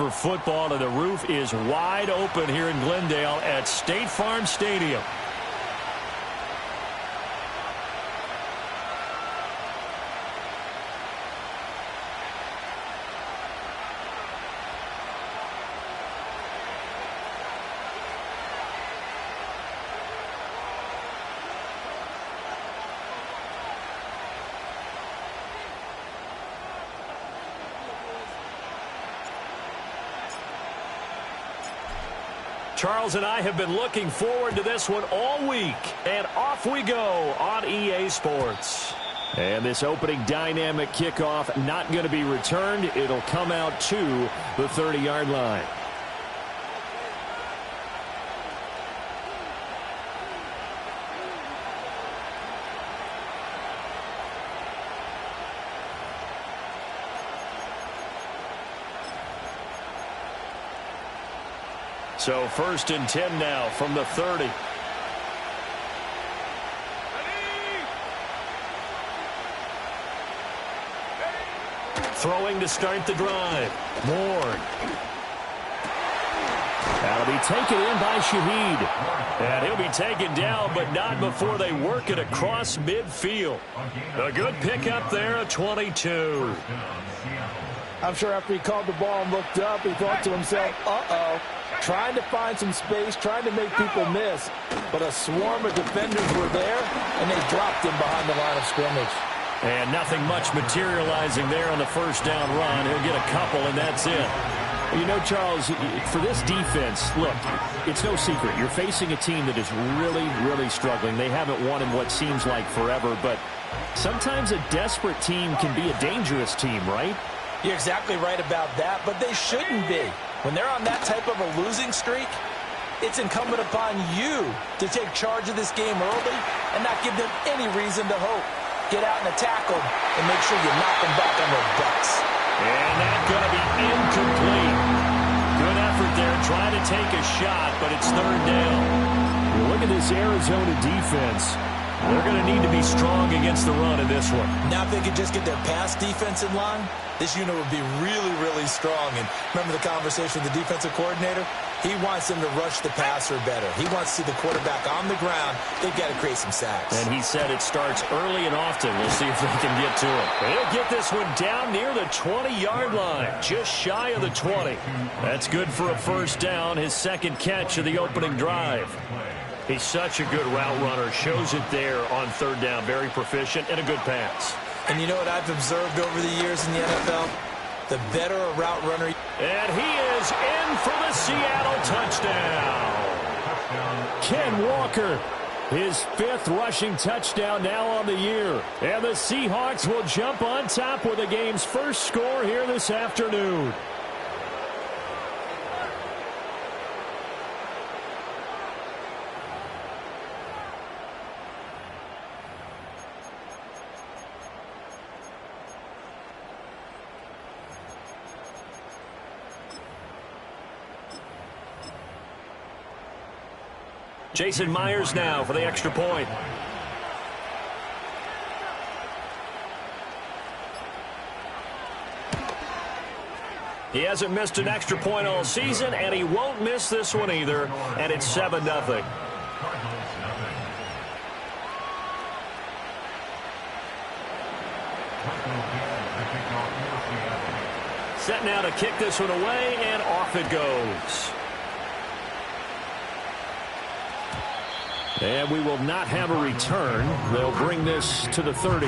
for football, and the roof is wide open here in Glendale at State Farm Stadium. Charles and I have been looking forward to this one all week, and off we go on EA Sports. And this opening dynamic kickoff not going to be returned. It'll come out to the 30-yard line. So 1st and 10 now from the 30. Throwing to start the drive. Ward. That'll be taken in by Shaheed. And he'll be taken down, but not before they work it across midfield. A good pickup there at 22. I'm sure after he called the ball and looked up, he thought to himself, uh-oh. Trying to find some space, trying to make people miss. But a swarm of defenders were there, and they dropped him behind the line of scrimmage. And nothing much materializing there on the first down run. He'll get a couple, and that's it. You know, Charles, for this defense, look, it's no secret. You're facing a team that is really, really struggling. They haven't won in what seems like forever, but sometimes a desperate team can be a dangerous team, right? You're exactly right about that, but they shouldn't be. When they're on that type of a losing streak, it's incumbent upon you to take charge of this game early and not give them any reason to hope. Get out and attack them and make sure you knock them back on their butts. And that's going to be incomplete. Good effort there trying to take a shot, but it's 3rd down. Look at this Arizona defense. They're going to need to be strong against the run in this one. Now if they could just get their pass defense in line, this unit would be really, really strong. And remember the conversation with the defensive coordinator? He wants them to rush the passer better. He wants to see the quarterback on the ground. They've got to create some sacks. And he said it starts early and often. We'll see if they can get to it. They'll get this one down near the 20-yard line, just shy of the 20. That's good for a first down, his second catch of the opening drive. He's such a good route runner. Shows it there on 3rd down. Very proficient and a good pass. And you know what I've observed over the years in the NFL? The better a route runner. And he is in for the Seattle touchdown. Ken Walker, his 5th rushing touchdown now on the year. And the Seahawks will jump on top with the game's first score here this afternoon. Jason Myers now for the extra point. He hasn't missed an extra point all season, and he won't miss this one either, and it's 7-0. Set now to kick this one away, and off it goes. And we will not have a return. They'll bring this to the 30.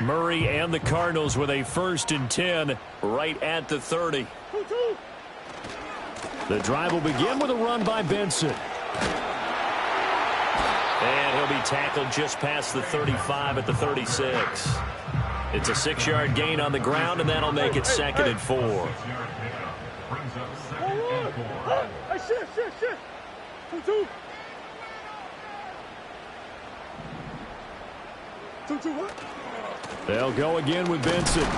Murray and the Cardinals with a 1st and 10 right at the 30. The drive will begin with a run by Benson. And he'll be tackled just past the 35 at the 36. It's a 6-yard gain on the ground, and that'll make it 2nd and 4. They'll go again with Benson.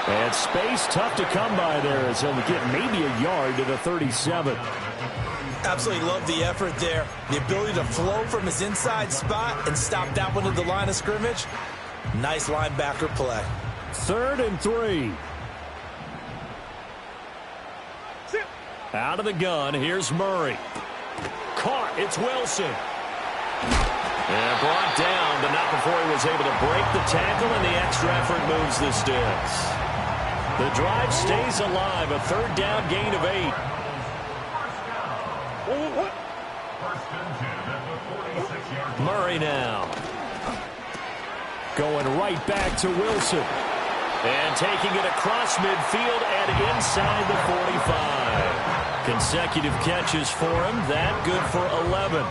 And space tough to come by there as he'll get maybe a yard to the 37. Absolutely love the effort there. The ability to flow from his inside spot and stop that one at the line of scrimmage. Nice linebacker play. 3rd and 3. Out of the gun, here's Murray. Caught, it's Wilson. And brought down, but not before he was able to break the tackle, and the extra effort moves the sticks. The drive stays alive, a 3rd down gain of 8. Murray now. Going right back to Wilson. And taking it across midfield and inside the 45. Consecutive catches for him. That good for 11.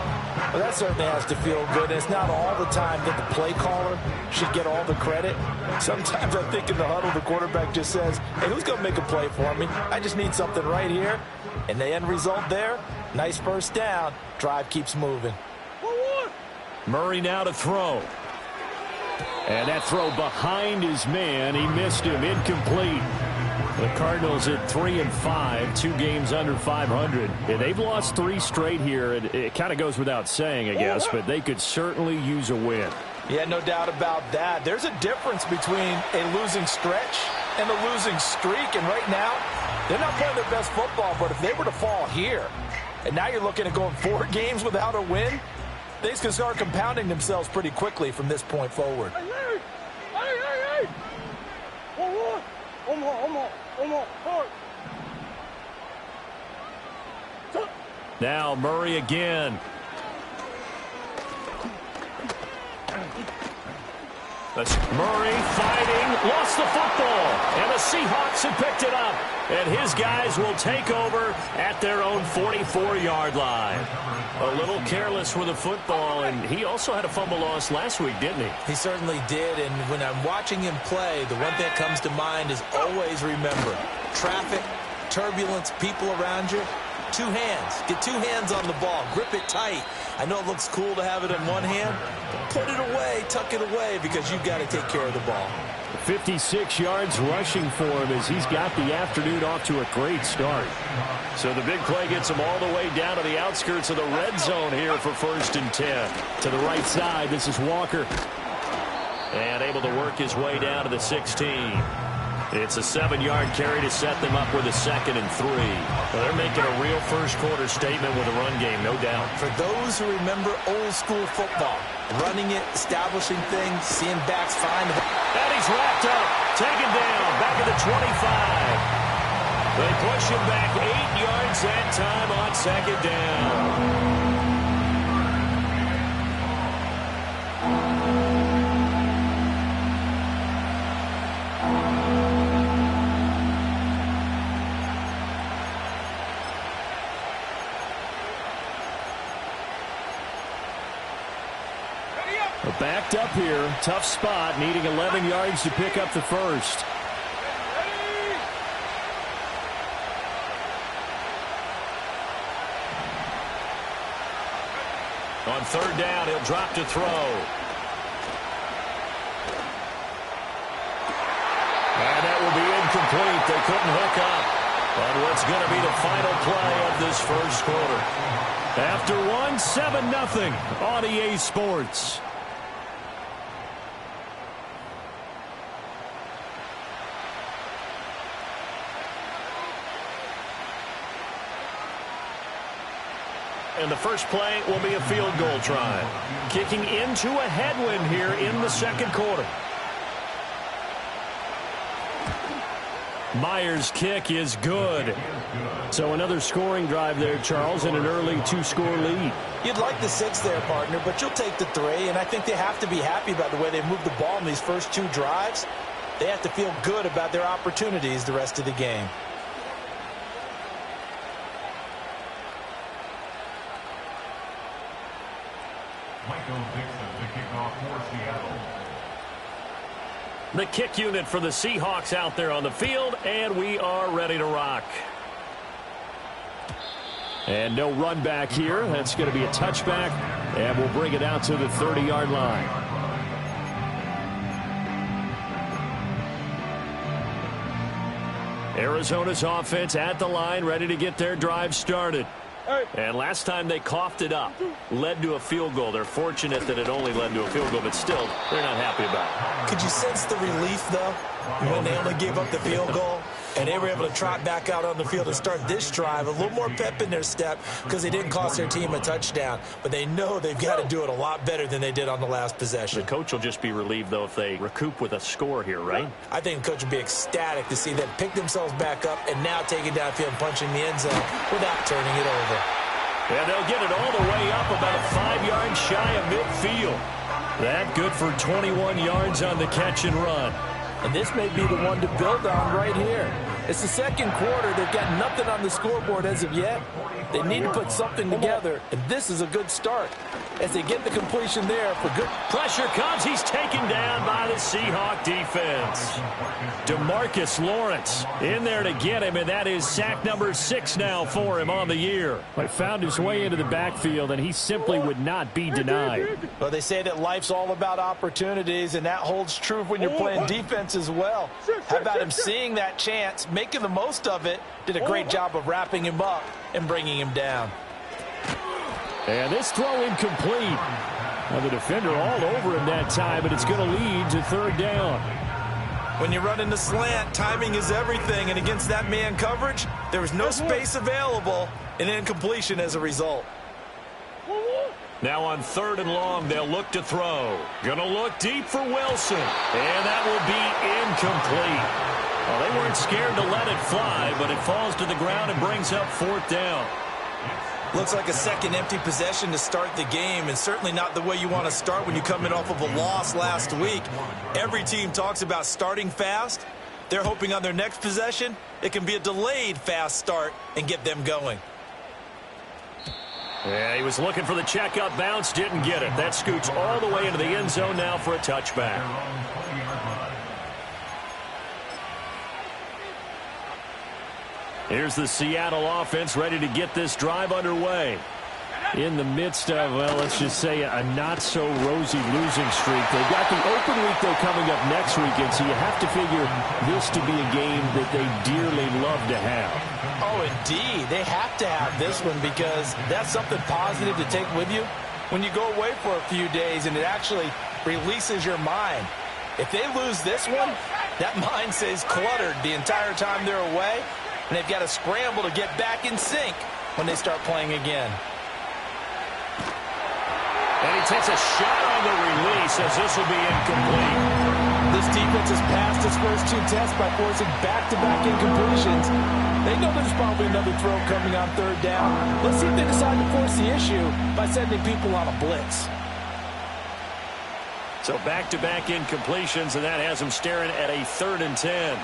Well, that certainly has to feel good. It's not all the time that the play caller should get all the credit. Sometimes I think in the huddle, the quarterback just says, hey, who's going to make a play for me? I just need something right here. And the end result there, nice first down. Drive keeps moving. Murray now to throw. And that throw behind his man. He missed him. Incomplete. The Cardinals at 3-5, 2 games under 500. And they've lost 3 straight here. It kind of goes without saying, I guess, but they could certainly use a win. Yeah, no doubt about that. There's a difference between a losing stretch and a losing streak. And right now, they're not playing their best football. But if they were to fall here, and now you're looking at going 4 games without a win, things can start compounding themselves pretty quickly from this point forward. Now Murray again. That's Murray fighting, lost the football, and the Seahawks have picked it up. And his guys will take over at their own 44-yard line. A little careless with the football, and he also had a fumble loss last week, didn't he? He certainly did, and when I'm watching him play, the one thing that comes to mind is always remember, traffic, turbulence, people around you, 2 hands. Get 2 hands on the ball. Grip it tight. I know it looks cool to have it in one hand. Put it away, tuck it away, because you've got to take care of the ball. 56 yards rushing for him as he's got the afternoon off to a great start. So the big play gets him all the way down to the outskirts of the red zone here for 1st and 10. To the right side, this is Walker. And able to work his way down to the 16. It's a 7-yard carry to set them up with a 2nd and 3. Well, they're making a real first-quarter statement with a run game, no doubt. For those who remember old-school football, running it, establishing things, seeing backs find. And he's wrapped up, taken down, back at the 25. They push him back 8 yards that time on 2nd down. Backed up here, tough spot, needing 11 yards to pick up the first. On 3rd down, he'll drop to throw. And that will be incomplete. They couldn't hook up on what's going to be the final play of this first quarter. After 7-0 on EA Sports. And the first play will be a field goal try. Kicking into a headwind here in the 2nd quarter. Myers' kick is good. So another scoring drive there, Charles, and an early 2-score lead. You'd like the 6 there, partner, but you'll take the 3, and I think they have to be happy about the way they've moved the ball in these first 2 drives. They have to feel good about their opportunities the rest of the game. The kick unit for the Seahawks out there on the field, and we are ready to rock. And no run back here. That's going to be a touchback, and we'll bring it out to the 30-yard line. Arizona's offense at the line, ready to get their drive started. And last time they coughed it up, led to a field goal. They're fortunate that it only led to a field goal, but still, they're not happy about it. Could you sense the relief, though, when they only gave up the field goal? And they were able to trot back out on the field and start this drive. A little more pep in their step because they didn't cost their team a touchdown. But they know they've got to do it a lot better than they did on the last possession. The coach will just be relieved, though, if they recoup with a score here, right? I think the coach will be ecstatic to see them pick themselves back up and now take it downfield and punching the end zone without turning it over. And they'll get it all the way up about 5 yards shy of midfield. That good for 21 yards on the catch and run. And this may be the one to build on right here. It's the second quarter. They've got nothing on the scoreboard as of yet. They need to put something together, and this is a good start as they get the completion there for good. Pressure comes. He's taken down by the Seahawks defense. DeMarcus Lawrence in there to get him, and that is sack number 6 now for him on the year. He found his way into the backfield, and he simply would not be denied. Well, they say that life's all about opportunities, and that holds true when you're playing defense as well. How about him seeing that chance, making the most of it, did a great job of wrapping him up and bringing him down. And this throw incomplete. Now the defender all over him that time, but it's going to lead to third down. When you run in the slant, timing is everything, and against that man coverage, there was no space available, and incompletion as a result. Now on 3rd and long, they'll look to throw. Gonna look deep for Wilson, and that will be incomplete. Well, they weren't scared to let it fly, but it falls to the ground and brings up 4th down. Looks like a second empty possession to start the game, and certainly not the way you want to start when you come in off of a loss last week. Every team talks about starting fast. They're hoping on their next possession, it can be a delayed fast start and get them going. Yeah, he was looking for the check-up bounce, didn't get it. That scoots all the way into the end zone now for a touchback. Here's the Seattle offense ready to get this drive underway. In the midst of, well, let's just say a not-so-rosy losing streak. They've got the open week, though, coming up next weekend, so you have to figure this to be a game that they dearly love to have. Oh, indeed. They have to have this one because that's something positive to take with you when you go away for a few days, and it actually releases your mind. If they lose this one, that mind stays cluttered the entire time they're away, and they've got to scramble to get back in sync when they start playing again. And he takes a shot on the release as this will be incomplete. This defense has passed its first 2 tests by forcing back-to-back incompletions. They know there's probably another throw coming on 3rd down. Let's see if they decide to force the issue by sending people on a blitz. So back-to-back incompletions, and that has them staring at a 3rd and 10.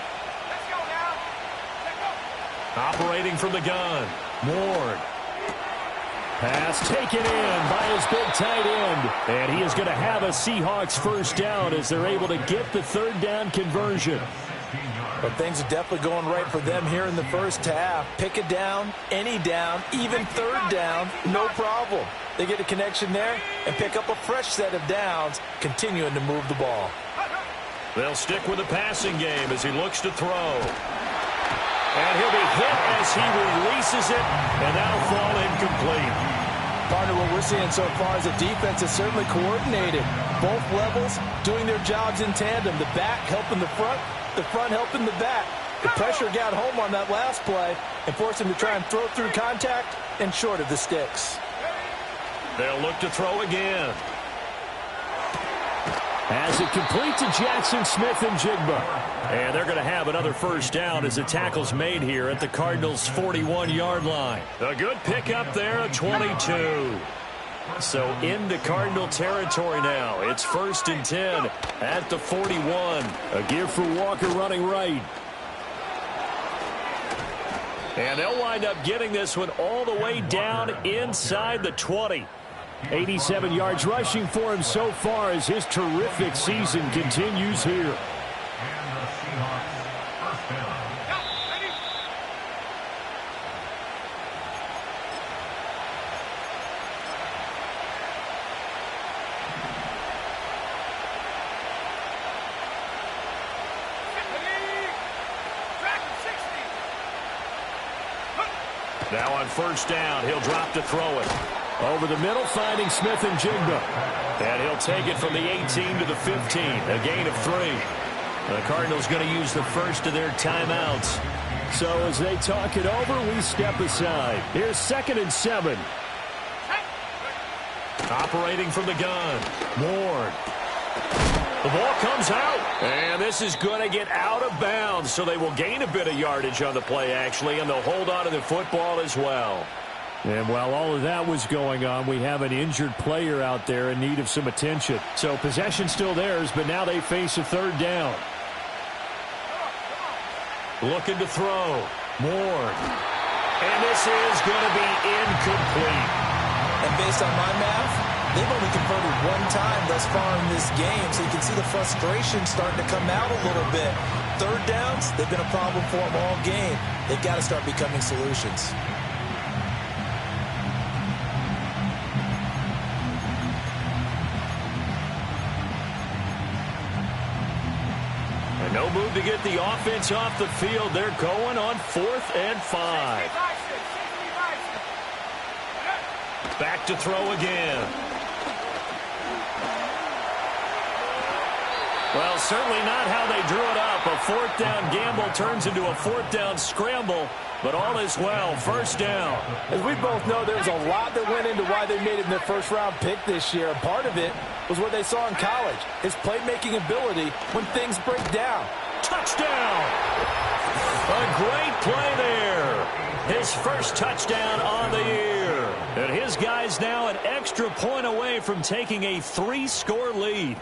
Operating from the gun, Ward. Pass taken in by his big tight end. And he is going to have a Seahawks first down as they're able to get the 3rd down conversion. But things are definitely going right for them here in the first half. Pick it down, any down, even 3rd down, no problem. They get a connection there and pick up a fresh set of downs, continuing to move the ball. They'll stick with the passing game as he looks to throw. And he'll be hit as he releases it, and that'll fall incomplete. Partner, what we're seeing so far is the defense is certainly coordinated. Both levels doing their jobs in tandem. The back helping the front helping the back. The pressure got home on that last play and forced him to try and throw through contact and short of the sticks. They'll look to throw again. As it complete to Jackson Smith and Jigba. And they're going to have another first down as the tackle's made here at the Cardinals' 41-yard line. A good pickup there, a 22. So into Cardinal territory now. It's 1st and 10 at the 41. A give for Walker running right. And they'll wind up getting this one all the way down inside the 20. 87 yards rushing for him so far as his terrific season continues here. Now on first down, he'll drop to throw it. Over the middle, finding Smith and Jigba. And he'll take it from the 18 to the 15, a gain of 3. The Cardinals going to use the first of their timeouts. So as they talk it over, we step aside. Here's 2nd and 7. Operating from the gun. Ward. The ball comes out. And this is going to get out of bounds. So they will gain a bit of yardage on the play, actually. And they'll hold on to the football as well. And while all of that was going on, we have an injured player out there in need of some attention. So possession still theirs, but now they face a 3rd down. Looking to throw. Ward. And this is going to be incomplete. And based on my math, they've only converted 1 time thus far in this game, so you can see the frustration starting to come out a little bit. 3rd downs, they've been a problem for them all game. They've got to start becoming solutions. And no move to get the offense off the field. They're going on 4th and 5. Back to throw again. Well, certainly not how they drew it up. A 4th down gamble turns into a 4th down scramble, but all is well. First down. As we both know, there's a lot that went into why they made it in their first-round pick this year. And part of it was what they saw in college, his playmaking ability when things break down. Touchdown! A great play there. His first touchdown on the year. And his guys now an extra point away from taking a 3-score lead.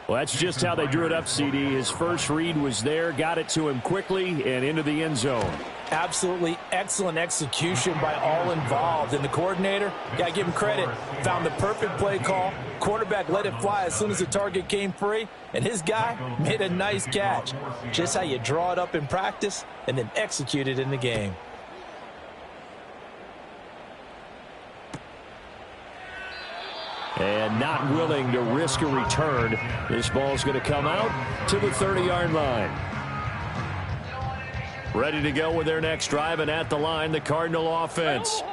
Well, that's just how they drew it up, CD. His first read was there, got it to him quickly, and into the end zone. Absolutely excellent execution by all involved. And the coordinator, got to give him credit, found the perfect play call. Quarterback let it fly as soon as the target came free, and his guy made a nice catch. Just how you draw it up in practice and then execute it in the game. And not willing to risk a return. This ball's going to come out to the 30-yard line. Ready to go with their next drive, and at the line, the Cardinal offense.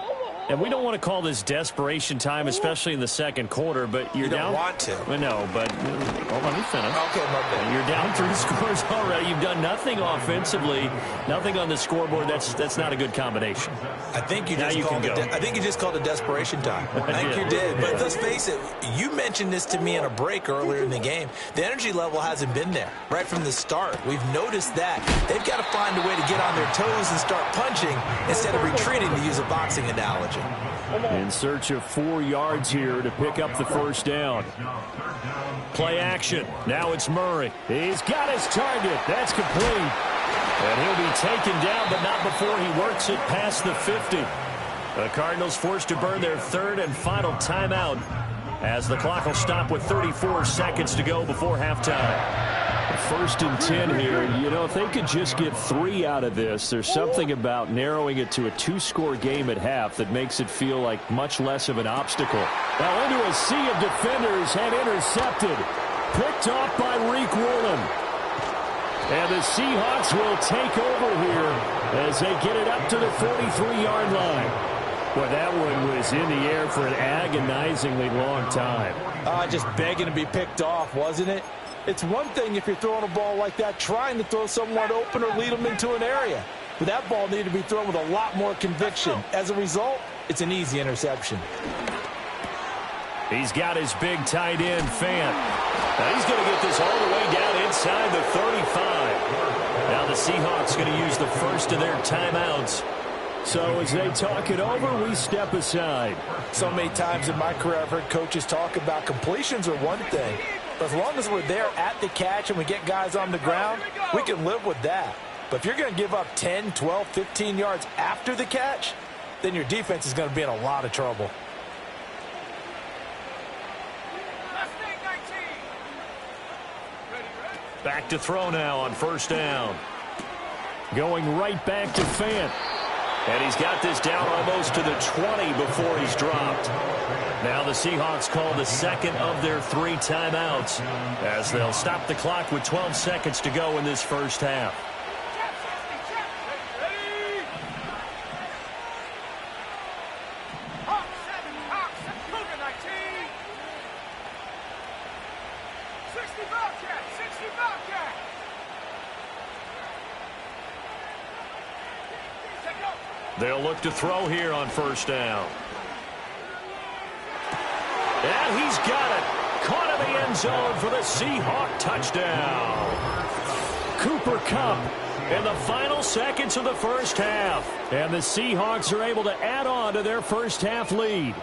And we don't want to call this desperation time, especially in the 2nd quarter, but you're down. You don't want to. Well, no, but hold on, let me finish. Okay, my bad. You're down 3 scores already. You've done nothing offensively, nothing on the scoreboard. That's not a good combination. I think you just called it desperation time. I think you did. But let's face it, you mentioned this to me in a break earlier in the game. The energy level hasn't been there right from the start. We've noticed that. They've got to find a way to get on their toes and start punching instead of retreating, to use a boxing analogy. In search of 4 yards here to pick up the first down. Play action. Now it's Murray. He's got his target. That's complete. And he'll be taken down, but not before he works it past the 50. The Cardinals forced to burn their 3rd and final timeout as the clock will stop with 34 seconds to go before halftime. 1st and 10 here. You know, if they could just get 3 out of this, there's something about narrowing it to a 2-score game at half that makes it feel like much less of an obstacle. Now into a sea of defenders and intercepted. Picked off by Reek Woolen. And the Seahawks will take over here as they get it up to the 43-yard line. Well, that one was in the air for an agonizingly long time. Just begging to be picked off, wasn't it? It's one thing if you're throwing a ball like that, trying to throw someone open or lead them into an area. But that ball needed to be thrown with a lot more conviction. As a result, it's an easy interception. He's got his big tight end, Fant. Now he's going to get this all the way down inside the 35. Now the Seahawks going to use the first of their timeouts. So as they talk it over, we step aside. So many times in my career, I've heard coaches talk about completions are one thing. But as long as we're there at the catch and we get guys on the ground, we can live with that. But if you're going to give up 10, 12, 15 yards after the catch, then your defense is going to be in a lot of trouble. Back to throw now on first down. Going right back to Fant. And he's got this down almost to the 20 before he's dropped. Now the Seahawks call the second of their 3 timeouts as they'll stop the clock with 12 seconds to go in this first half. They'll look to throw here on first down. And he's got it. Caught in the end zone for the Seahawks touchdown. Cooper Kupp in the final seconds of the first half. And the Seahawks are able to add on to their first half lead.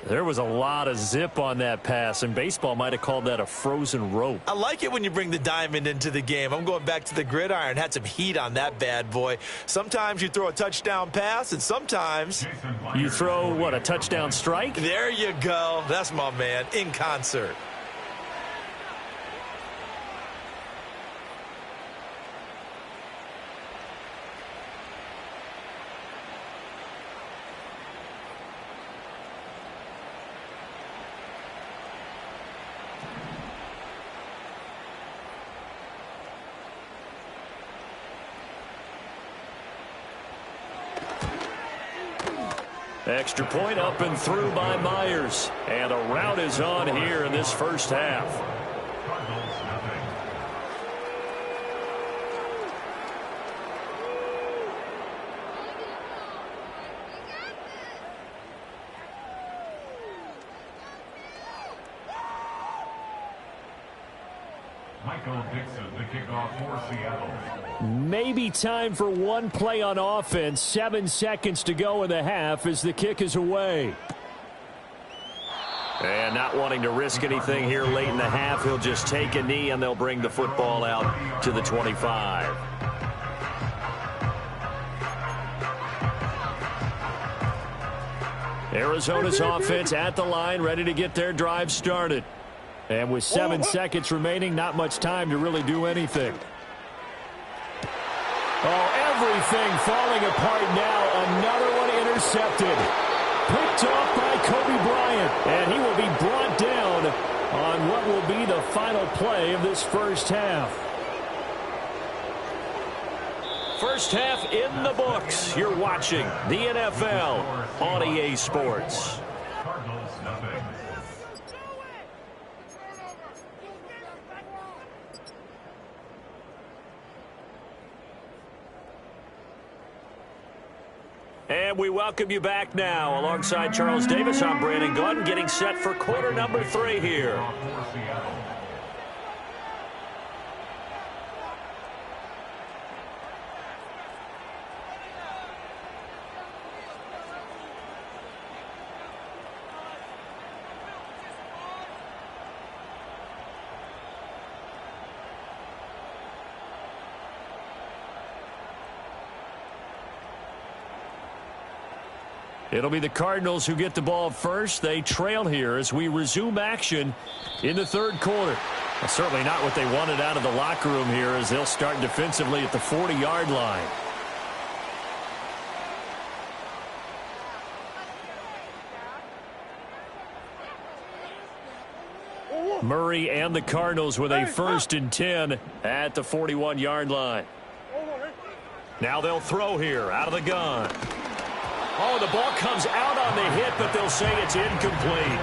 There was a lot of zip on that pass, and baseball might have called that a frozen rope. I like it when you bring the diamond into the game. I'm going back to the gridiron. Had some heat on that bad boy. Sometimes you throw a touchdown pass, and sometimes you throw, what, a touchdown strike? There you go. That's my man, in concert. Extra point up and through by Myers. And a rout is on here in this first half. The kickoff for Seattle. Maybe time for one play on offense. 7 seconds to go in the half as the kick is away. And not wanting to risk anything here late in the half, he'll just take a knee and they'll bring the football out to the 25. Arizona's offense at the line, ready to get their drive started. And with 7 seconds remaining, not much time to really do anything. Oh, everything falling apart now. Another one intercepted. Picked off by Kobe Bryant. And he will be brought down on what will be the final play of this first half. First half in the books. You're watching the NFL on EA Sports. Cardinals, nothing. And we welcome you back now. Alongside Charles Davis, I'm Brandon Gunn, getting set for quarter number 3 here. It'll be the Cardinals who get the ball first. They trail here as we resume action in the third quarter. Well, certainly not what they wanted out of the locker room here as they'll start defensively at the 40-yard line. Murray and the Cardinals with a 1st and 10 at the 41-yard line. Now they'll throw here out of the gun. Oh, the ball comes out on the hit, but they'll say it's incomplete.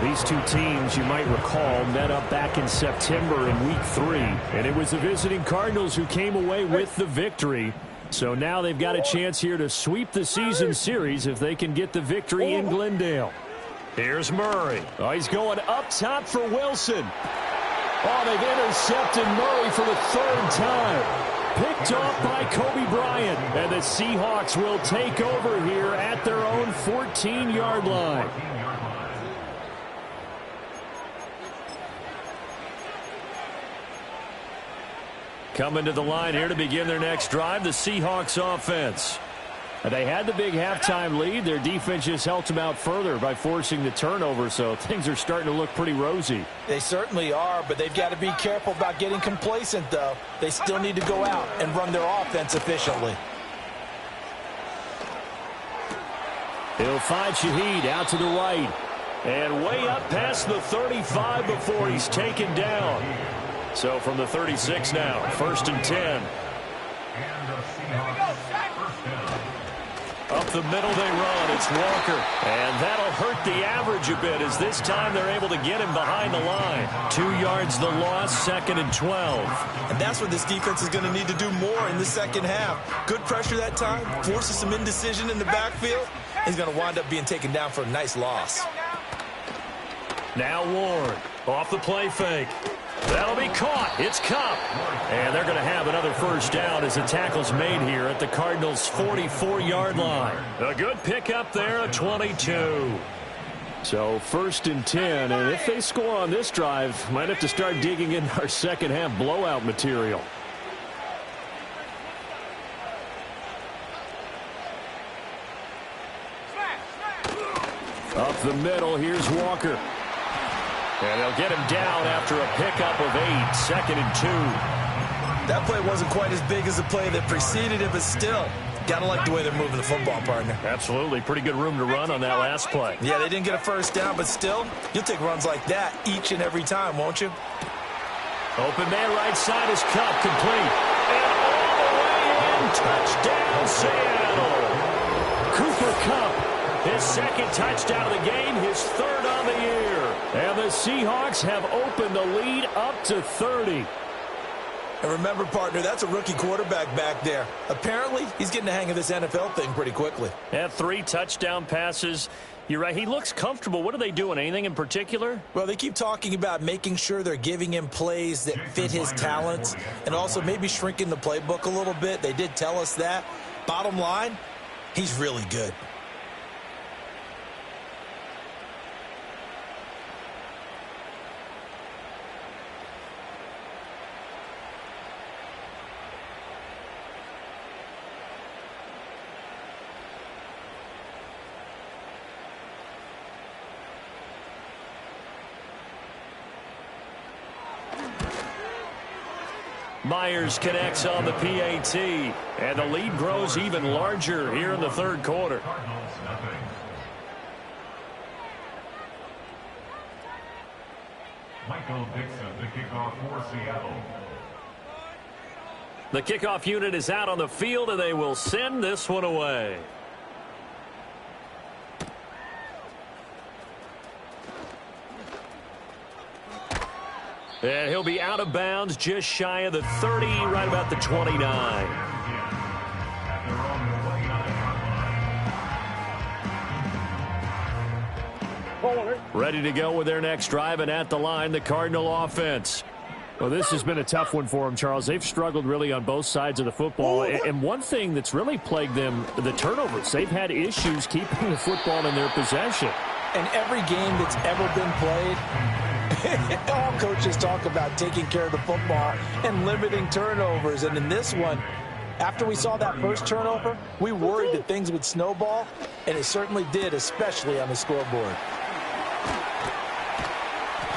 These two teams, you might recall, met up back in September in Week 3. And it was the visiting Cardinals who came away with the victory. So now they've got a chance here to sweep the season series if they can get the victory in Glendale. Here's Murray. Oh, he's going up top for Wilson. Oh, they've intercepted Murray for the 3rd time. Picked off by Kobe Bryant. And the Seahawks will take over here at their own 14-yard line. Coming to the line here to begin their next drive, the Seahawks offense. They had the big halftime lead. Their defense just helped them out further by forcing the turnover, so things are starting to look pretty rosy. They certainly are, but they've got to be careful about getting complacent, though. They still need to go out and run their offense efficiently. He'll find Shaheed out to the right. And way up past the 35 before he's taken down. So from the 36 now, 1st and 10. And the Seahawks first down. Up the middle they run. It's Walker. And that'll hurt the average a bit as this time they're able to get him behind the line. 2 yards the loss, 2nd and 12. And that's what this defense is going to need to do more in the second half. Good pressure that time, forces some indecision in the backfield. He's going to wind up being taken down for a nice loss. Now Ward off the play fake. That'll be caught. It's Cup. And they're going to have another first down as the tackle's made here at the Cardinals' 44-yard line. A good pickup there, a 22. So 1st and 10, and if they score on this drive, might have to start digging in our second half blowout material. Up the middle, here's Walker. And they'll get him down after a pickup of 8, 2nd and 2. That play wasn't quite as big as the play that preceded it, but still, gotta like the way they're moving the football, partner. Absolutely. Pretty good room to run on that last play. Yeah, they didn't get a first down, but still, you'll take runs like that each and every time, won't you? Open man right side is Cup, complete. And all the way in, touchdown, Seattle. Cooper Kupp, his 2nd touchdown of the game, his 3rd on the year. And the Seahawks have opened the lead up to 30. And remember, partner, that's a rookie quarterback back there. Apparently, he's getting the hang of this NFL thing pretty quickly. Had 3 touchdown passes. You're right, he looks comfortable. What are they doing? Anything in particular? Well, they keep talking about making sure they're giving him plays that fit his talents and also maybe shrinking the playbook a little bit. They did tell us that. Bottom line, he's really good. Myers connects on the PAT, and the lead grows even larger here in the 3rd quarter. Cardinals, nothing. Michael Dixon, the kickoff for Seattle. The kickoff unit is out on the field, and they will send this one away. And he'll be out of bounds just shy of the 30, right about the 29. Ready to go with their next drive, and at the line, the Cardinal offense. Well, this has been a tough one for them, Charles. They've struggled really on both sides of the football. And one thing that's really plagued them, the turnovers. They've had issues keeping the football in their possession. And every game that's ever been played, all coaches talk about taking care of the football and limiting turnovers. And in this one, after we saw that first turnover, we worried that things would snowball, and it certainly did, especially on the scoreboard.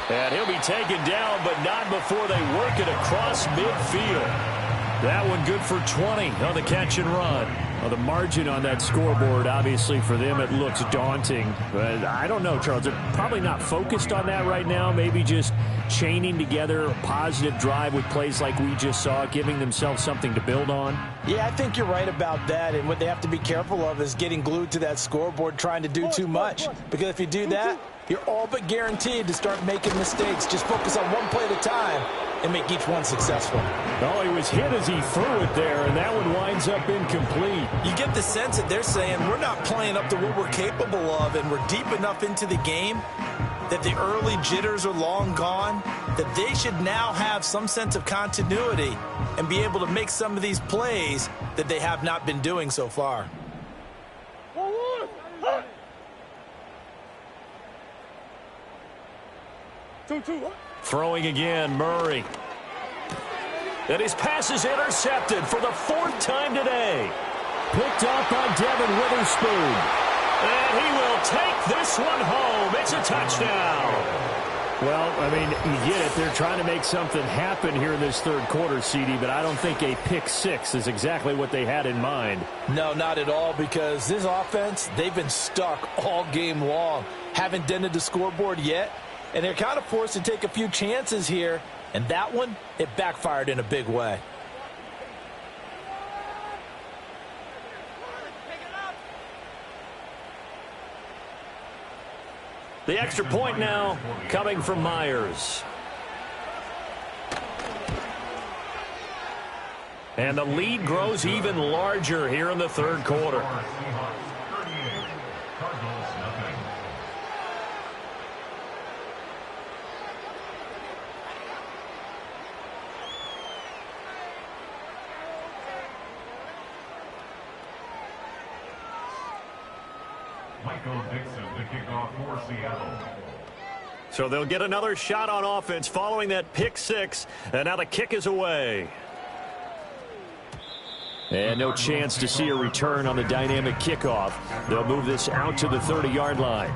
And he'll be taken down, but not before they work it across midfield. That one good for 20 on the catch and run. Well, the margin on that scoreboard, obviously, for them, it looks daunting. But I don't know, Charles. They're probably not focused on that right now. Maybe just chaining together a positive drive with plays like we just saw, giving themselves something to build on. Yeah, I think you're right about that. And what they have to be careful of is getting glued to that scoreboard trying to do too much. Because if you do that, you're all but guaranteed to start making mistakes. Just focus on one play at a time and make each one successful. Oh, he was hit as he threw it there, and that one winds up incomplete. You get the sense that they're saying we're not playing up to what we're capable of, and we're deep enough into the game that the early jitters are long gone, that they should now have some sense of continuity and be able to make some of these plays that they have not been doing so far. Throwing again, Murray. And his pass is intercepted for the 4th time today. Picked up by Devin Witherspoon. And he will take this one home. It's a touchdown. Well, I mean, you get it. They're trying to make something happen here in this 3rd quarter, CD, but I don't think a pick 6 is exactly what they had in mind. No, not at all, because this offense, they've been stuck all game long. Haven't dented the scoreboard yet, and they're kind of forced to take a few chances here, and that one, it backfired in a big way. The extra point now coming from Myers. And the lead grows even larger here in the third quarter. Seahawks 38, Cardinals nothing. Michael Dixon, the kickoff for Seattle. So they'll get another shot on offense following that pick six. And now the kick is away. And no chance to see a return on the dynamic kickoff. They'll move this out to the 30-yard line.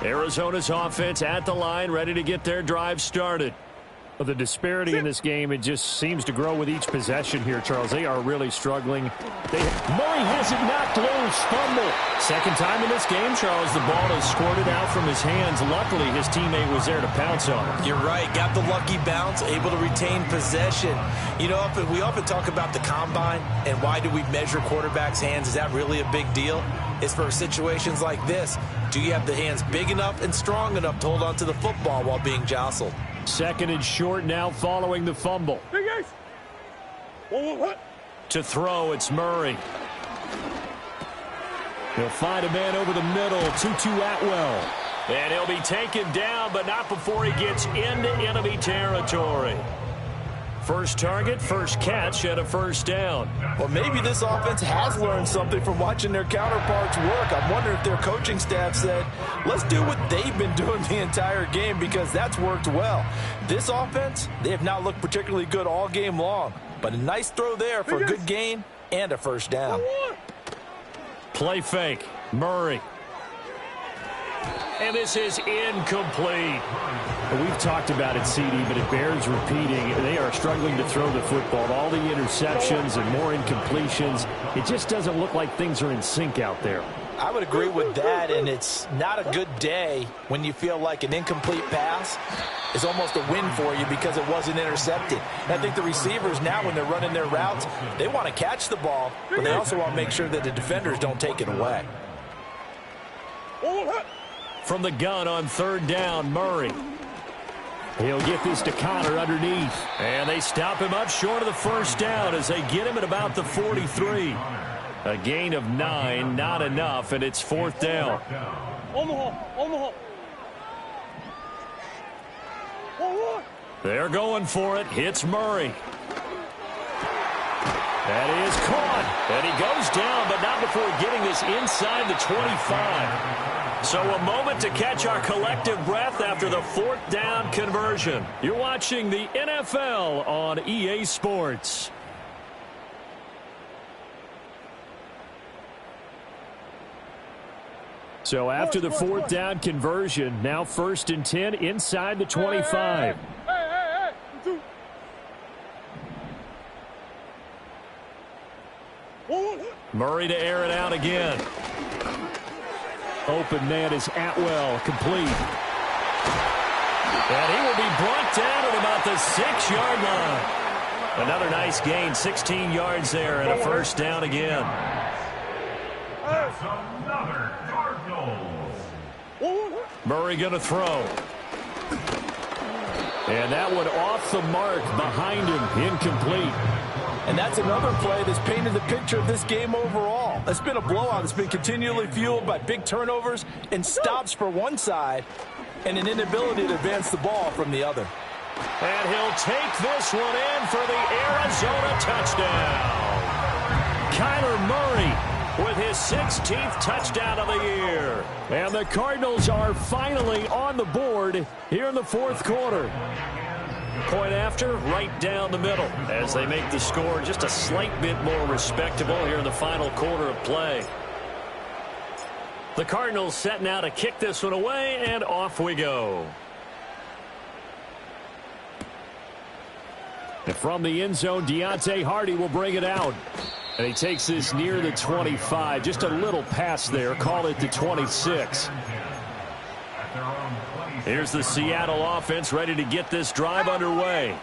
Arizona's offense at the line, ready to get their drive started. The disparity in this game, it just seems to grow with each possession here, Charles. They are really struggling. Murray has it knocked loose. Fumble. Second time in this game, Charles, the ball is squirted out from his hands. Luckily, his teammate was there to pounce on it. You're right. Got the lucky bounce, able to retain possession. You know, we often talk about the combine and why do we measure quarterbacks' hands. Is that really a big deal? It's for situations like this. Do you have the hands big enough and strong enough to hold on to the football while being jostled? Second and short now following the fumble. Hey, guys. To throw, it's Murray. He'll find a man over the middle, 2-2 Atwell. And he'll be taken down, but not before he gets into enemy territory. First target, first catch, and a first down. Well, maybe this offense has learned something from watching their counterparts work. I'm wondering if their coaching staff said, let's do what they've been doing the entire game because that's worked well. This offense, they have not looked particularly good all game long. But a nice throw there for a good gain and a first down. Play fake, Murray. And this is incomplete. We've talked about it, CD, but it bears repeating. They are struggling to throw the football. All the interceptions and more incompletions. It just doesn't look like things are in sync out there. I would agree with that, and it's not a good day when you feel like an incomplete pass is almost a win for you because it wasn't intercepted. And I think the receivers now, when they're running their routes, they want to catch the ball, but they also want to make sure that the defenders don't take it away. From the gun on third down, Murray. He'll get this to Connor underneath. And they stop him up short of the first down as they get him at about the 43. A gain of 9, not enough, and it's fourth down. They're going for it. Hits Murray. That is caught. And he goes down, but not before getting this inside the 25. So a moment to catch our collective breath after the fourth down conversion. You're watching the NFL on EA Sports. So after the fourth down conversion, now first and 10 inside the 25. Murray to air it out again. Open man is Atwell, complete. And he will be brought down at about the 6-yard line. Another nice gain, 16 yards there, and a first down again. That's another Cardinals. Murray going to throw. And that one off the mark behind him, incomplete. And that's another play that's painted the picture of this game overall. It's been a blowout. It's been continually fueled by big turnovers and stops for one side and an inability to advance the ball from the other. And he'll take this one in for the Arizona touchdown. Kyler Murray with his 16th touchdown of the year. And the Cardinals are finally on the board here in the fourth quarter. Point after, right down the middle as they make the score just a slight bit more respectable here in the final quarter of play. The Cardinals setting out to kick this one away, and off we go. And from the end zone, Deontay Hardy will bring it out. And he takes this near the 25. Just a little pass there. Call it the 26. Here's the Seattle offense ready to get this drive underway.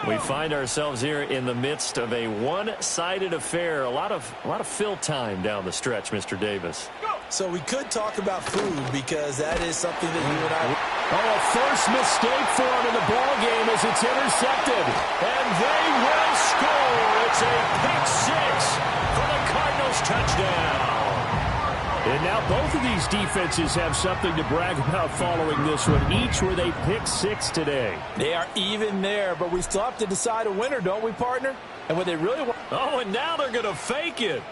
We find ourselves here in the midst of a one-sided affair. A lot of fill time down the stretch, Mr. Davis. So we could talk about food because that is something that you and I... Oh, a first mistake for him in the ball game as it's intercepted. And they will score. It's a pick six for the Cardinals touchdown. And now both of these defenses have something to brag about following this one. Each with a pick six today. They are even there, but we still have to decide a winner, don't we, partner? And what they really want... Oh, and now they're going to fake it.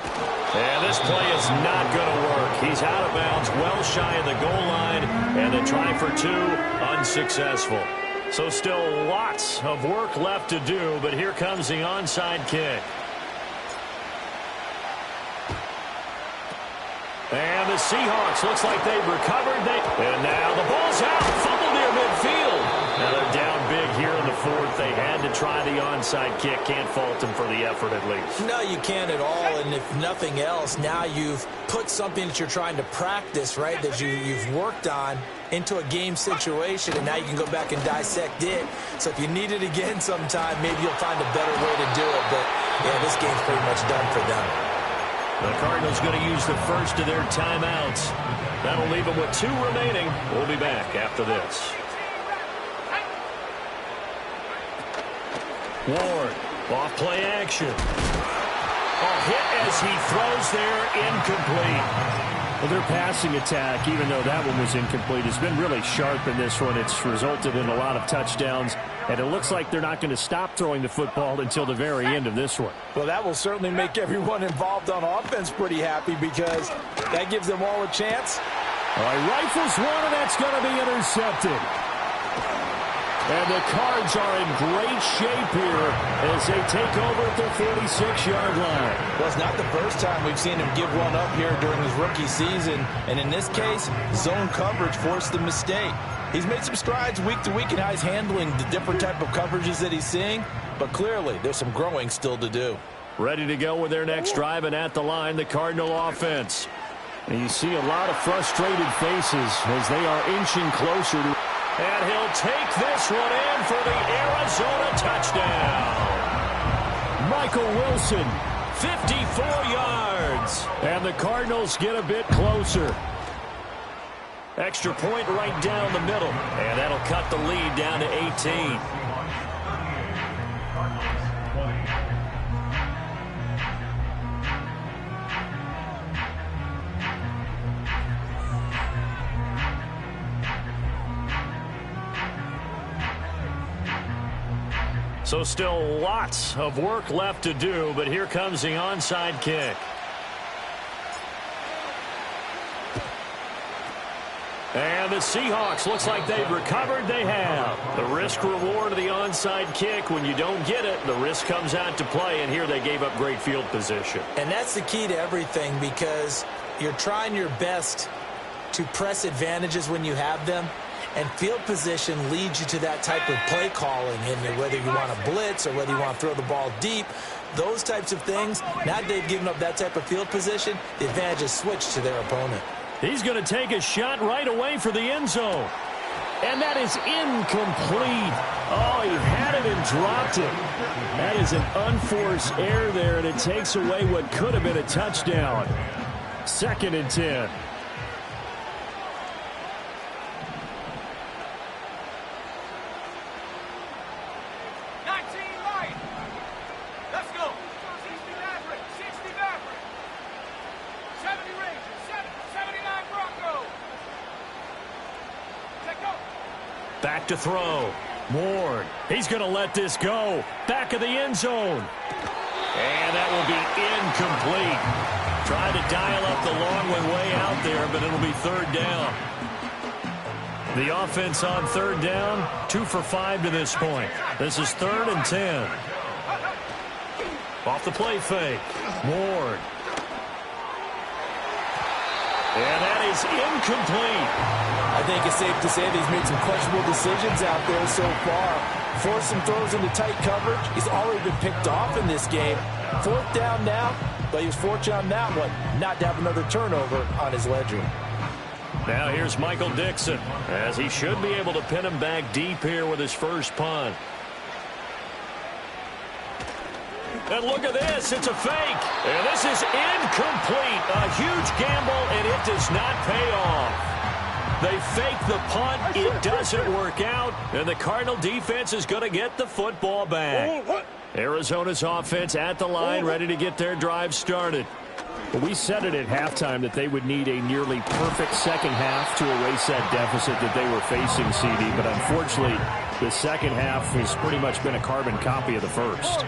And this play is not going to work. He's out of bounds, well shy of the goal line, and the try for two, unsuccessful. So still lots of work left to do, but here comes the onside kick. And the Seahawks, looks like they've recovered. And now the ball's out, fumble near midfield. Now they're down big here in the fourth. They had to try the onside kick. Can't fault them for the effort at least. No, you can't at all. And if nothing else, now you've put something that you're trying to practice, right, that you've worked on into a game situation, and now you can go back and dissect it. So if you need it again sometime, maybe you'll find a better way to do it. But, yeah, this game's pretty much done for them. The Cardinals going to use the first of their timeouts. That'll leave them with two remaining. We'll be back after this. Ward, off play action. A hit as he throws there, incomplete. Well, their passing attack, even though that one was incomplete, has been really sharp in this one. It's resulted in a lot of touchdowns, and it looks like they're not going to stop throwing the football until the very end of this one. Well, that will certainly make everyone involved on offense pretty happy because that gives them all a chance. All right, rifles one, and that's going to be intercepted. And the Cards are in great shape here as they take over at their 46-yard line. Well, it's not the first time we've seen him give one up here during his rookie season. And in this case, zone coverage forced the mistake. He's made some strides week to week in how he's handling the different type of coverages that he's seeing. But clearly, there's some growing still to do. Ready to go with their next drive, and at the line, the Cardinal offense. And you see a lot of frustrated faces as they are inching closer to... And he'll take this one in for the Arizona touchdown. Michael Wilson, 54 yards. And the Cardinals get a bit closer. Extra point right down the middle. And that'll cut the lead down to 18. So still lots of work left to do, but here comes the onside kick. And the Seahawks, looks like they've recovered. They have. The risk reward of the onside kick. When you don't get it, the risk comes out to play, and here they gave up great field position. And that's the key to everything because you're trying your best to press advantages when you have them. And field position leads you to that type of play calling, and whether you want to blitz or whether you want to throw the ball deep, those types of things. Now they've given up that type of field position, the advantage is switched to their opponent. He's going to take a shot right away for the end zone. And that is incomplete. Oh, he had it and dropped it. That is an unforced error there, and it takes away what could have been a touchdown. 2nd and 10. Back to throw. Ward. He's going to let this go. Back of the end zone. And that will be incomplete. Trying to dial up the long one way out there, but it'll be 3rd down. The offense on 3rd down, 2 for 5 to this point. This is 3rd and 10. Off the play fake. Ward. And that is incomplete. I think it's safe to say that he's made some questionable decisions out there so far. Forced some throws into tight coverage. He's already been picked off in this game. 4th down now, but he was fortunate on that one not to have another turnover on his ledger. Now here's Michael Dixon, as he should be able to pin him back deep here with his first punt. And look at this, it's a fake. And this is incomplete. A huge gamble, and it does not pay off. They fake the punt, it doesn't work out, and the Cardinal defense is going to get the football back. Arizona's offense at the line, ready to get their drive started. We said it at halftime that they would need a nearly perfect second half to erase that deficit that they were facing, CD. But unfortunately, the second half has pretty much been a carbon copy of the first.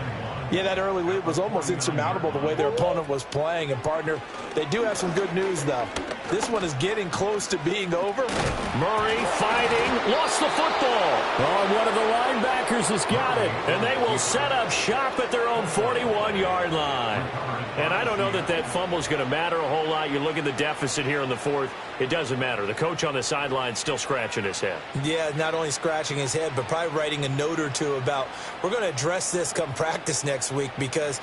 Yeah, that early lead was almost insurmountable the way their opponent was playing. And, partner, they do have some good news, though. This one is getting close to being over. Murray fighting, lost the football. Oh, one of the linebackers has got it. And they will set up shop at their own 41-yard line. And I don't know that that fumble is going to matter a whole lot. You look at the deficit here in the 4th. It doesn't matter. The coach on the sideline still scratching his head. Yeah, not only scratching his head, but probably writing a note or two about, we're going to address this come practice next week, because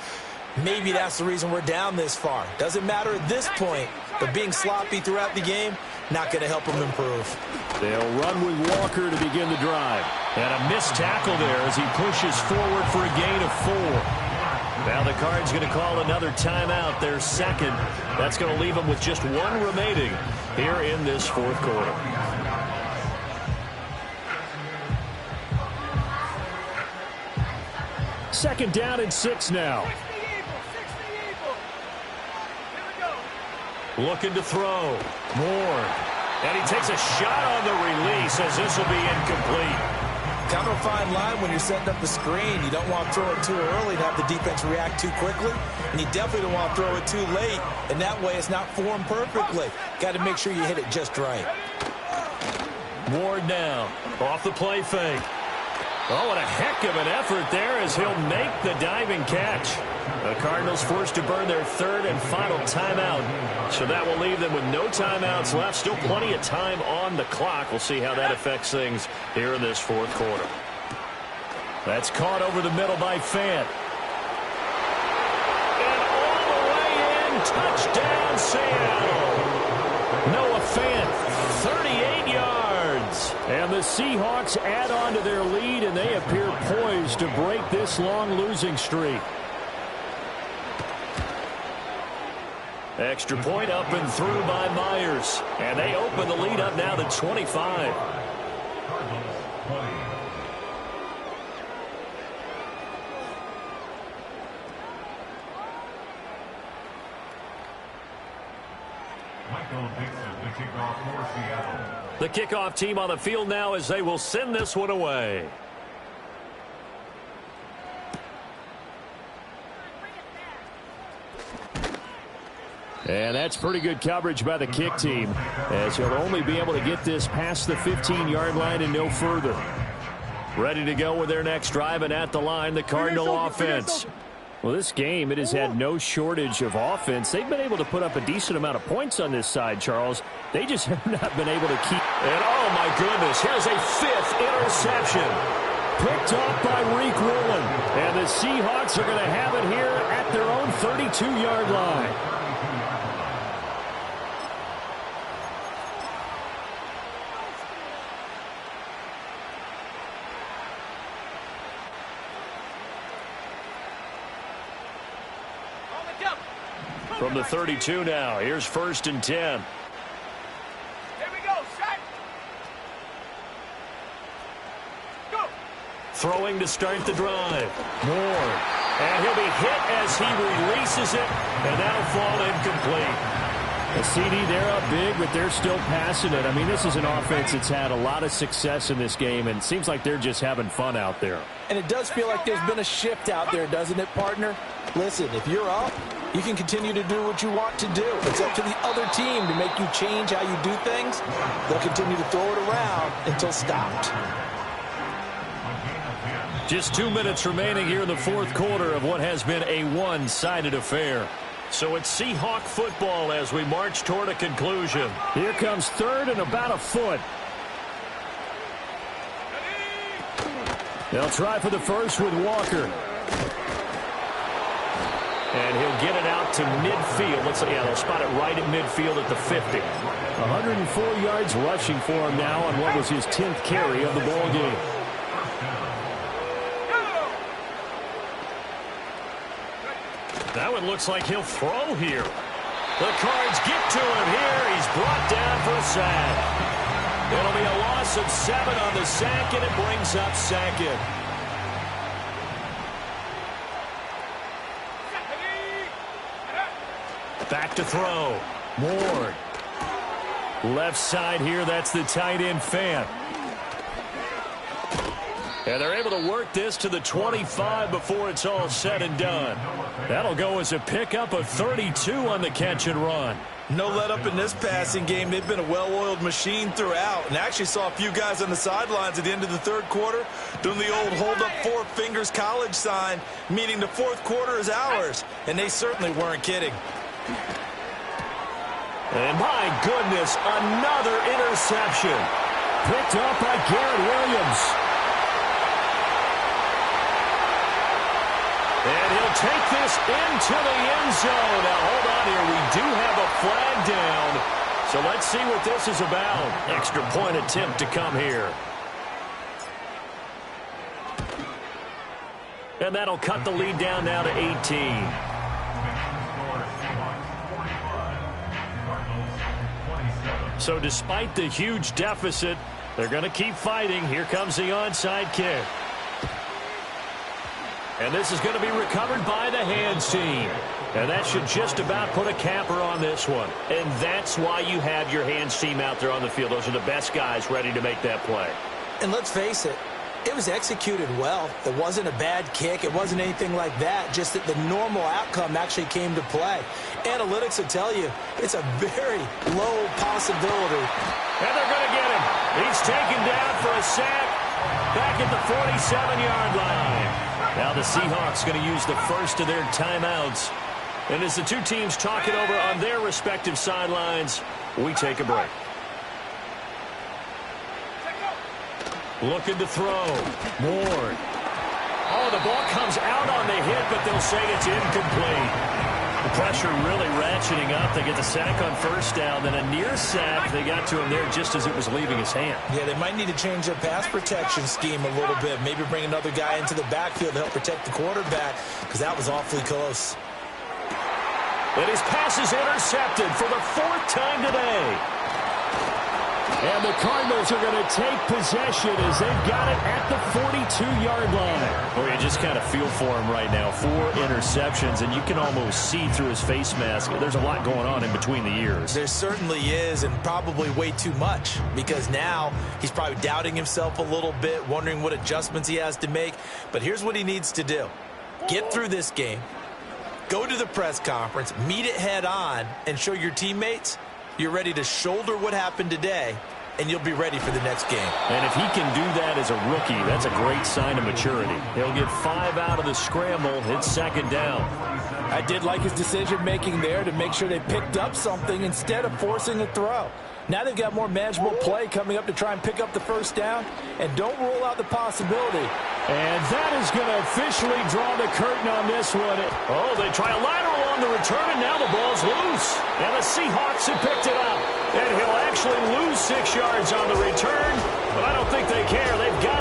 maybe that's the reason we're down this far. Doesn't matter at this point, but being sloppy throughout the game, not going to help him improve. They'll run with Walker to begin the drive. And a missed tackle there as he pushes forward for a gain of 4. Now the Cards going to call another timeout, their second. That's going to leave them with just 1 remaining here in this 4th quarter. Second down and 6 now. Looking to throw. Moore. And he takes a shot on the release as this will be incomplete. Kind of a fine line when you're setting up the screen. You don't want to throw it too early and have the defense react too quickly. And you definitely don't want to throw it too late. And that way it's not formed perfectly. Got to make sure you hit it just right. Ward now. Off the play fake. Oh, and a heck of an effort there as he'll make the diving catch. The Cardinals forced to burn their 3rd and final timeout. So that will leave them with no timeouts left. Still plenty of time on the clock. We'll see how that affects things here in this 4th quarter. That's caught over the middle by Fant. And all the way in. Touchdown, Seattle. Noah Fant, 38 yards. And the Seahawks add on to their lead, and they appear poised to break this long losing streak. Extra point up and through by Myers. And they open the lead up now to 25. Michael Dixon, the kickoff for Seattle. The kickoff team on the field now as they will send this one away. And that's pretty good coverage by the kick team, as he'll only be able to get this past the 15-yard line and no further. Ready to go with their next drive, and at the line, the Cardinal offense. Well, this game, it has had no shortage of offense. They've been able to put up a decent amount of points on this side, Charles. They just have not been able to keep. And oh my goodness, here's a 5th interception. Picked off by Reek Woolen. And the Seahawks are going to have it here at their own 32-yard line. From the 32 now, here's 1st and 10. Here we go, set. Go. Throwing to start the drive. Moore. And he'll be hit as he releases it, and that'll fall incomplete. The CD, they're up big, but they're still passing it. I mean, this is an offense that's had a lot of success in this game, and it seems like they're just having fun out there. And it does feel like there's been a shift out there, doesn't it, partner? Listen, if you're up, you can continue to do what you want to do. It's up to the other team to make you change how you do things. They'll continue to throw it around until stopped. Just 2 minutes remaining here in the 4th quarter of what has been a one-sided affair. So it's Seahawk football as we march toward a conclusion. Here comes third and about a foot. They'll try for the first with Walker. And he'll get it out to midfield. They'll spot it right at midfield at the 50. 104 yards rushing for him now on what was his 10th carry of the ball game. That one looks like he'll throw here. The Cards get to him here. He's brought down for a sack. It'll be a loss of 7 on the sack, and it brings up second. Back to throw. Ward. Left side here, that's the tight end fan. And they're able to work this to the 25 before it's all said and done. That'll go as a pickup of 32 on the catch and run. No let up in this passing game. They've been a well-oiled machine throughout. And actually saw a few guys on the sidelines at the end of the third quarter doing the old hold up 4 fingers college sign, meaning the fourth quarter is ours. And they certainly weren't kidding. And my goodness, another interception. Picked up by Garrett Williams. And he'll take this into the end zone. Now, hold on here. We do have a flag down. So let's see what this is about. Extra point attempt to come here. And that'll cut the lead down now to 18. So despite the huge deficit, they're going to keep fighting. Here comes the onside kick. And this is going to be recovered by the hands team. And that should just about put a capper on this one. And that's why you have your hands team out there on the field. Those are the best guys ready to make that play. And let's face it, it was executed well. It wasn't a bad kick. It wasn't anything like that. Just that the normal outcome actually came to play. Analytics will tell you it's a very low possibility. And they're going to get him. He's taken down for a sack back at the 47-yard line. Now the Seahawks going to use the first of their timeouts. And as the two teams talk it over on their respective sidelines, we take a break. Looking to throw. Ward. Oh, the ball comes out on the hit, but they'll say it's incomplete. The pressure really ratcheting up. They get the sack on first down, then a near sack. They got to him there just as it was leaving his hand. Yeah, they might need to change their pass protection scheme a little bit. Maybe bring another guy into the backfield to help protect the quarterback, because that was awfully close. And his pass is intercepted for the 4th time today. And the Cardinals are going to take possession as they've got it at the 42-yard line. Well, you just kind of feel for him right now. 4 interceptions, and you can almost see through his face mask. There's a lot going on in between the ears. There certainly is, and probably way too much, because now he's probably doubting himself a little bit, wondering what adjustments he has to make. But here's what he needs to do. Get through this game, go to the press conference, meet it head on, and show your teammates you're ready to shoulder what happened today, and you'll be ready for the next game. And if he can do that as a rookie, that's a great sign of maturity. He'll get 5 out of the scramble, hit second down. I did like his decision-making there to make sure they picked up something instead of forcing a throw. Now they've got more manageable play coming up to try and pick up the first down, and don't rule out the possibility. And that is going to officially draw the curtain on this one. Oh, they try a lateral on the return, and now the ball's loose. And the Seahawks have picked it up. And he'll actually lose 6 yards on the return, but I don't think they care. They've got